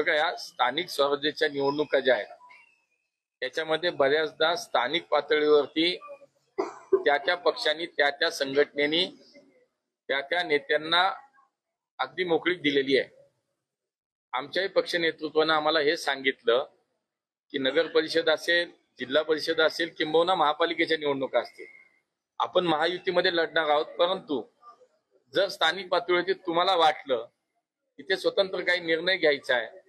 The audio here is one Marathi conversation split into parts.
बघा, या स्थानिक स्वराज्याच्या निवडणुका ज्या आहेत त्याच्यामध्ये बऱ्याचदा स्थानिक पातळीवरती त्या पक्षांनी त्या संघटनेनी त्या नेत्यांना अगदी मोकळीक दिलेली आहे। आमच्याही पक्ष नेतृत्वानं आम्हाला हे सांगितलं की नगर परिषद असेल, जिल्हा परिषद असेल, किंबहुना महापालिकेच्या निवडणुका असतील, आपण महायुतीमध्ये लढणार आहोत, परंतु जर स्थानिक पातळीवरती तुम्हाला वाटलं तिथे स्वतंत्र काही निर्णय घ्यायचा आहे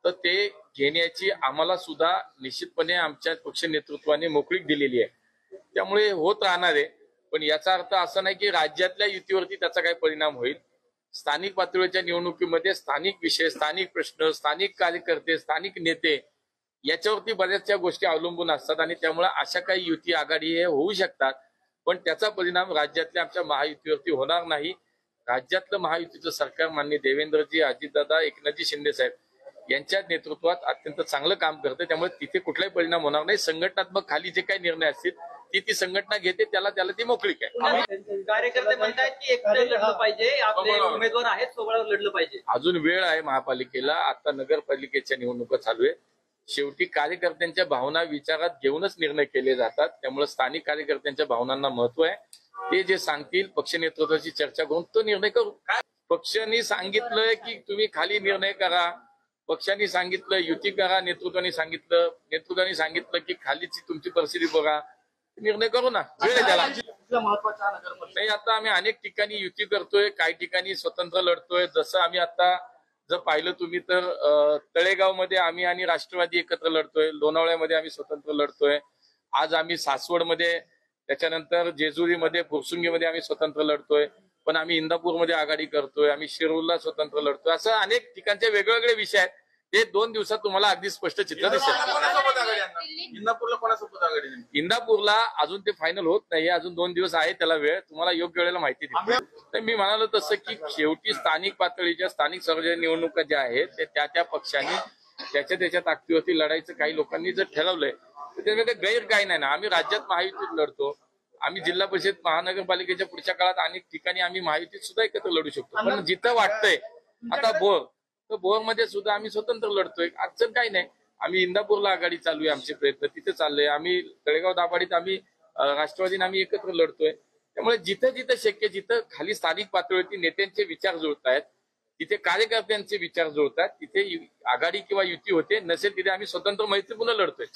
तर ते घेण्याची आम्हाला सुद्धा निश्चितपणे आमच्या पक्ष नेतृत्वाने मोकळीक दिलेली आहे। त्यामुळे होत राहणार आहे, पण याचा अर्थ असा नाही की राज्यातल्या युतीवरती त्याचा काही परिणाम होईल। स्थानिक पातळीच्या निवडणुकीमध्ये स्थानिक विषय, स्थानिक प्रश्न, स्थानिक कार्यकर्ते, स्थानिक नेते याच्यावरती बऱ्याचशा गोष्टी अवलंबून असतात आणि त्यामुळे अशा काही युती आघाडी हे होऊ शकतात, पण त्याचा परिणाम राज्यातल्या आमच्या महायुतीवरती होणार नाही। राज्यातलं महायुतीचं सरकार माननीय देवेंद्रजी, अजितदादा, एकनाथजी शिंदे साहेब यांच्या नेतृत्वात अत्यंत चांगलं काम करतं, त्यामुळे तिथे कुठलाही परिणाम होणार नाही। संघटनात्मक खाली जे काही निर्णय असतील ती संघटना घेते, त्याला ती मोकळीक आहे। कार्यकर्ते म्हणतात की एकटे लढलं पाहिजे, आपले उमेदवार आहेत सोबत लढलं पाहिजे। अजून वेळ आहे महापालिकेला, आता नगरपालिकेच्या निवडणुका चालू आहे। शेवटी कार्यकर्त्यांच्या भावना विचारात घेऊनच निर्णय केले जातात, त्यामुळे स्थानिक कार्यकर्त्यांच्या भावनांना महत्व आहे। ते जे सांगतील पक्ष नेतृत्वाची चर्चा करून तो निर्णय करू। पक्षांनी सांगितलंय की तुम्ही खाली निर्णय करा, पक्षांनी सांगितलं युती करा, नेतृत्वाने सांगितलं की खालीची तुमची परिस्थिती बघा, निर्णय करू ना, वेळ आहे त्याला। नाही, आता आम्ही अनेक ठिकाणी युती करतोय, काही ठिकाणी स्वतंत्र लढतोय। जसं आम्ही आता जर पाहिलं तुम्ही तर तळेगाव मध्ये आम्ही आणि राष्ट्रवादी एकत्र लढतोय, लोणावळ्यामध्ये आम्ही स्वतंत्र लढतोय, आज आम्ही सासवडमध्ये, त्याच्यानंतर जेजुरीमध्ये, फुरसुंगीमध्ये आम्ही स्वतंत्र लढतोय, पण आम्ही इंदापूरमध्ये आघाडी करतोय, आम्ही शिरूरला स्वतंत्र लढतोय। असं अनेक ठिकाणचे वेगवेगळे विषय आहेत, ते 2 दिवसात तुम्हाला अगदी स्पष्ट चित्र दिसेल। इंदापूरला कोणासोबत आघाडी? इंदापूरला अजून ते फायनल होत नाही, अजून 2 दिवस आहे त्याला वेळ, तुम्हाला योग्य वेळेला माहिती देईल। मी म्हणालो तसं की शेवटी स्थानिक पातळीच्या स्थानिक स्वराज्य निवडणुका ज्या आहेत ते त्या पक्षांनी त्याच्या ताकदीवरती लढायचं काही लोकांनी जर ठरवलंय तर त्यामध्ये गैर काही नाही ना। आम्ही राज्यात महायुतीत लढतो, आम्ही जिल्हा परिषद महानगरपालिकेच्या पुढच्या काळात अनेक ठिकाणी आम्ही महायुतीत सुद्धा एकत्र लढू शकतो, पण जिथं वाटतंय आता बोर मध्ये सुद्धा आम्ही स्वतंत्र लढतोय, अडचण काही नाही। आम्ही इंदापूरला आघाडी चालू आहे, आमचे प्रयत्न तिथे चालले, आम्ही तळेगाव दाभाडीत आम्ही राष्ट्रवादीने आम्ही एकत्र लढतोय। त्यामुळे जिथं शक्य, जिथं खाली स्थानिक पातळीवरती नेत्यांचे विचार जुळतायत, तिथे कार्यकर्त्यांचे विचार जुळतात, तिथे आघाडी किंवा युती होते, नसेल तिथे आम्ही स्वतंत्र मैत्रीपूर्ण लढतोय।